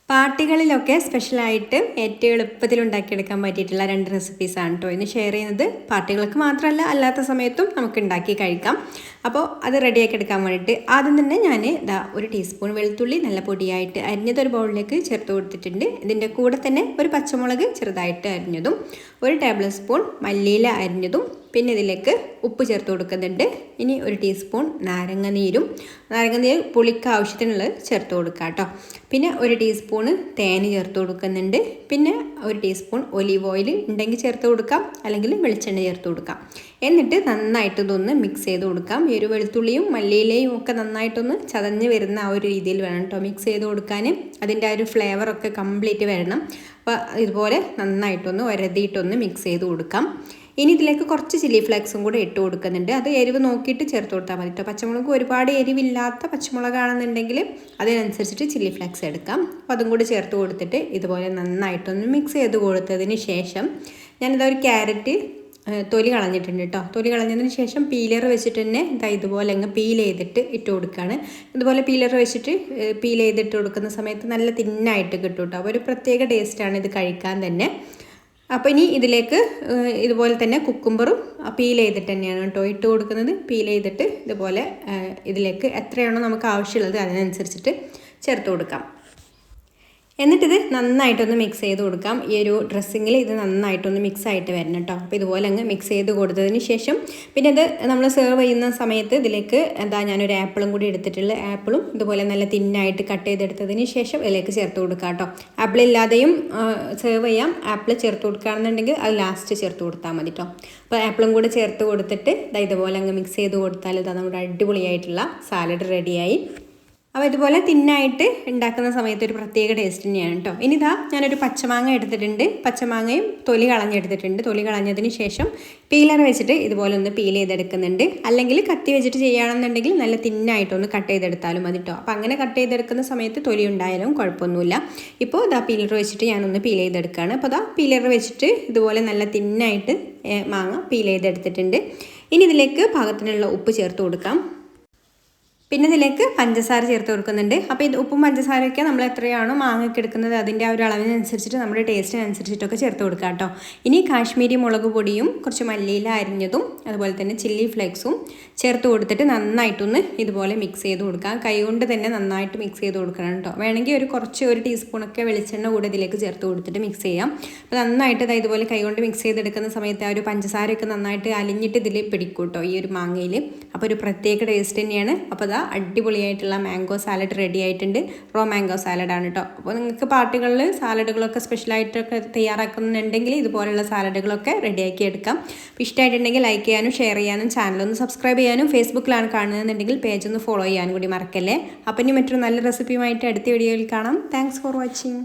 പാർട്ടികളിലൊക്കെ സ്പെഷ്യലായിട്ട് ഏറ്റവും എളുപ്പത്തിൽ ഉണ്ടാക്കിയെടുക്കാൻ പറ്റിയിട്ടുള്ള 2 റെസിപ്പീസാണ് കേട്ടോ ഇന്ന് ഷെയർ ചെയ്യുന്നത്. പാർട്ടികൾക്ക് മാത്രമല്ല അല്ലാത്ത സമയത്തും നമുക്ക് ഉണ്ടാക്കി കഴിക്കാം. അപ്പോൾ അത് റെഡിയാക്കി എടുക്കാൻ വേണ്ടിയിട്ട് ആദ്യം തന്നെ ഞാൻ ഒരു ടീസ്പൂൺ വെളുത്തുള്ളി നല്ല പൊടിയായിട്ട് അരിഞ്ഞതൊരു ബൗളിലേക്ക് ചേർത്ത് കൊടുത്തിട്ടുണ്ട്. ഇതിൻ്റെ കൂടെ തന്നെ ഒരു പച്ചമുളക് ചെറുതായിട്ട് അരിഞ്ഞതും 1 ടേബിൾ സ്പൂൺ മല്ലിയില അരിഞ്ഞതും പിന്നെ ഇതിലേക്ക് ഉപ്പ് ചേർത്ത് കൊടുക്കുന്നുണ്ട്. ഇനി 1 ടീസ്പൂൺ നാരങ്ങ നീര് പുളിക്ക് ആവശ്യത്തിനുള്ളത് ചേർത്ത് കൊടുക്കുക കേട്ടോ. പിന്നെ 1 ടീസ്പൂണ് തേൻ ചേർത്ത് കൊടുക്കുന്നുണ്ട്. പിന്നെ 1 ടീസ്പൂൺ ഒലീവ് ഓയിൽ ഉണ്ടെങ്കിൽ ചേർത്ത് കൊടുക്കാം, അല്ലെങ്കിൽ വെളിച്ചെണ്ണ ചേർത്ത് കൊടുക്കാം. എന്നിട്ട് നന്നായിട്ട് ഇതൊന്ന് മിക്സ് ചെയ്ത് കൊടുക്കാം. ഈ ഒരു വെളുത്തുള്ളിയും മല്ലിയിലയും ഒക്കെ നന്നായിട്ടൊന്ന് ചതഞ്ഞ് വരുന്ന ആ ഒരു രീതിയിൽ വേണം കേട്ടോ മിക്സ് ചെയ്ത് കൊടുക്കാൻ. അതിൻ്റെ ആ ഒരു ഫ്ലേവറൊക്കെ കംപ്ലീറ്റ് വരണം. അപ്പോൾ ഇതുപോലെ നന്നായിട്ടൊന്ന് ഒരതിയിട്ടൊന്ന് മിക്സ് ചെയ്ത് കൊടുക്കാം. ഇനി ഇതിലേക്ക് കുറച്ച് ചില്ലി ഫ്ലേക്സും കൂടെ ഇട്ട് കൊടുക്കുന്നുണ്ട്. അത് എരിവ് നോക്കിയിട്ട് ചേർത്ത് കൊടുത്താൽ മതി കേട്ടോ. പച്ചമുളക് ഒരുപാട് എരിവില്ലാത്ത പച്ചമുളകാണെന്നുണ്ടെങ്കിൽ അതിനനുസരിച്ചിട്ട് ചില്ലി ഫ്ലേക്സ് എടുക്കാം. അപ്പോൾ അതും കൂടി ചേർത്ത് കൊടുത്തിട്ട് ഇതുപോലെ നന്നായിട്ടൊന്ന് മിക്സ് ചെയ്ത് കൊടുത്തതിന് ശേഷം ഞാനിതൊരു ക്യാരറ്റ് തൊലി കളഞ്ഞിട്ടുണ്ട് കേട്ടോ. തൊലി കളഞ്ഞതിന് ശേഷം പീലർ വെച്ചിട്ട് തന്നെ ഇതുപോലെ അങ്ങ് പീൽ ചെയ്തിട്ട് ഇട്ട് കൊടുക്കുകയാണ്. ഇതുപോലെ പീലർ വെച്ചിട്ട് പീൽ ചെയ്തിട്ട് കൊടുക്കുന്ന സമയത്ത് നല്ല തിന്നായിട്ട് കിട്ടും കേട്ടോ. അപ്പോൾ ഒരു പ്രത്യേക ടേസ്റ്റാണ് ഇത് കഴിക്കാൻ തന്നെ. അപ്പോൾ ഇനി ഇതിലേക്ക് ഇതുപോലെ തന്നെ കുക്കുംബറും പീൽ ചെയ്തിട്ട് തന്നെയാണ് കേട്ടോ ഇട്ട് കൊടുക്കുന്നത്. പീൽ ചെയ്തിട്ട് ഇതുപോലെ ഇതിലേക്ക് എത്രയാണോ നമുക്ക് ആവശ്യമുള്ളത് അതിനനുസരിച്ചിട്ട് ചേർത്ത് കൊടുക്കാം. എന്നിട്ടിത് നന്നായിട്ടൊന്ന് മിക്സ് ചെയ്ത് കൊടുക്കാം. ഈ ഒരു ഡ്രസ്സിങ്ങിൽ ഇത് നന്നായിട്ടൊന്ന് മിക്സ് ആയിട്ട് വരണം കേട്ടോ. അപ്പോൾ ഇതുപോലെ അങ്ങ് മിക്സ് ചെയ്ത് കൊടുത്തതിന് ശേഷം പിന്നെ ഇത് നമ്മൾ സെർവ് ചെയ്യുന്ന സമയത്ത് ഇതിലേക്ക് ഞാനൊരു ആപ്പിളും കൂടി എടുത്തിട്ടുള്ള ആപ്പിളും ഇതുപോലെ നല്ല തിന്നായിട്ട് കട്ട് ചെയ്തെടുത്തതിന് ശേഷം ഇതിലേക്ക് ചേർത്ത് കൊടുക്കാം കേട്ടോ. ആപ്പിൾ ഇല്ലാതെയും സെർവ് ചെയ്യാം. ആപ്പിൾ ചേർത്ത് കൊടുക്കുകയാണെന്നുണ്ടെങ്കിൽ അത് ലാസ്റ്റ് ചേർത്ത് കൊടുത്താൽ മതി കേട്ടോ. അപ്പോൾ ആപ്പിളും കൂടി ചേർത്ത് കൊടുത്തിട്ട് ഇതുപോലെ അങ്ങ് മിക്സ് ചെയ്ത് കൊടുത്താൽ നമ്മുടെ അടിപൊളിയായിട്ടുള്ള സാലഡ് റെഡിയായി. അപ്പോൾ ഇതുപോലെ തിന്നായിട്ട് ഉണ്ടാക്കുന്ന സമയത്ത് ഒരു പ്രത്യേക ടേസ്റ്റ് തന്നെയാണ് കേട്ടോ. ഇനി ഞാനൊരു പച്ചമാങ്ങ എടുത്തിട്ടുണ്ട്. പച്ചമാങ്ങയും തൊലി കളഞ്ഞെടുത്തിട്ടുണ്ട്. തൊലി കളഞ്ഞതിന് ശേഷം പീലർ വെച്ചിട്ട് ഇതുപോലെ ഒന്ന് പീൽ ചെയ്തെടുക്കുന്നുണ്ട്. അല്ലെങ്കിൽ കത്തി വെച്ചിട്ട് ചെയ്യുകയാണെന്നുണ്ടെങ്കിൽ നല്ല തിന്നായിട്ടൊന്ന് കട്ട് ചെയ്തെടുത്താലും മതി കേട്ടോ. അപ്പോൾ അങ്ങനെ കട്ട് ചെയ്തെടുക്കുന്ന സമയത്ത് തൊലി ഉണ്ടായാലും കുഴപ്പമൊന്നുമില്ല. ഇപ്പോൾ പീലർ വെച്ചിട്ട് ഞാനൊന്ന് പീൽ ചെയ്തെടുക്കുകയാണ്. അപ്പോൾ പീലർ വെച്ചിട്ട് ഇതുപോലെ നല്ല തിന്നായിട്ട് മാങ്ങ പീൽ ചെയ്തെടുത്തിട്ടുണ്ട്. ഇനി ഇതിലേക്ക് പാകത്തിനുള്ള ഉപ്പ് ചേർത്ത് കൊടുക്കാം. പിന്നെ ഇതിലേക്ക് പഞ്ചസാര ചേർത്ത് കൊടുക്കുന്നുണ്ട്. അപ്പോൾ ഇത് ഉപ്പും പഞ്ചസാരയൊക്കെ നമ്മൾ എത്രയാണോ മാങ്ങയ്ക്ക് എടുക്കുന്നത് അതിൻ്റെ ആ ഒരു അളവിനനുസരിച്ചിട്ട് നമ്മുടെ ടേസ്റ്റിനനുസരിച്ചിട്ടൊക്കെ ചേർത്ത് കൊടുക്കുക കേട്ടോ. ഇനി കാശ്മീരി മുളക് പൊടിയും കുറച്ച് മല്ലിയില അരിഞ്ഞതും അതുപോലെ തന്നെ ചില്ലി ഫ്ലേക്സും ചേർത്ത് കൊടുത്തിട്ട് നന്നായിട്ടൊന്ന് ഇതുപോലെ മിക്സ് ചെയ്ത് കൊടുക്കുക. കൈകൊണ്ട് തന്നെ നന്നായിട്ട് മിക്സ് ചെയ്ത് കൊടുക്കണം കേട്ടോ. വേണമെങ്കിൽ ഒരു ടീസ്പൂണൊക്കെ വെളിച്ചെണ്ണ കൂടെ ഇതിലേക്ക് ചേർത്ത് കൊടുത്തിട്ട് മിക്സ് ചെയ്യാം. അപ്പോൾ നന്നായിട്ട് ഇതുപോലെ കൈകൊണ്ട് മിക്സ് ചെയ്തെടുക്കുന്ന സമയത്ത് ആ ഒരു പഞ്ചസാരയൊക്കെ നന്നായിട്ട് അലിഞ്ഞിട്ട് ഇതിൽ പിടിക്കും കേട്ടോ ഈ ഒരു മാങ്ങയിൽ. അപ്പോൾ ഒരു പ്രത്യേക ടേസ്റ്റ് തന്നെയാണ്. അപ്പോൾ അടിപൊളിയായിട്ടുള്ള മാംഗോ സാലഡ് റെഡി ആയിട്ടുണ്ട്. റോ മാംഗോ സാലഡാണ് കേട്ടോ. അപ്പോൾ നിങ്ങൾക്ക് പാർട്ടികളിൽ സാലഡുകളൊക്കെ സ്പെഷ്യലായിട്ടൊക്കെ തയ്യാറാക്കുന്നുണ്ടെങ്കിൽ ഇതുപോലുള്ള സാലഡുകളൊക്കെ റെഡിയാക്കി എടുക്കാം. അപ്പോൾ ഇഷ്ടമായിട്ടുണ്ടെങ്കിൽ ലൈക്ക് ചെയ്യാനും ഷെയർ ചെയ്യാനും ചാനലൊന്ന് സബ്സ്ക്രൈബ് ചെയ്യാനും ഫേസ്ബുക്കിലാണ് കാണുന്നതെന്നുണ്ടെങ്കിൽ പേജ് ഒന്ന് ഫോളോ ചെയ്യാനും കൂടി മറക്കല്ലേ. അപ്പോൾ ഇനി മറ്റൊരു നല്ല റെസിപ്പിയുമായിട്ട് അടുത്ത വീഡിയോയിൽ കാണാം. Thanks for watching.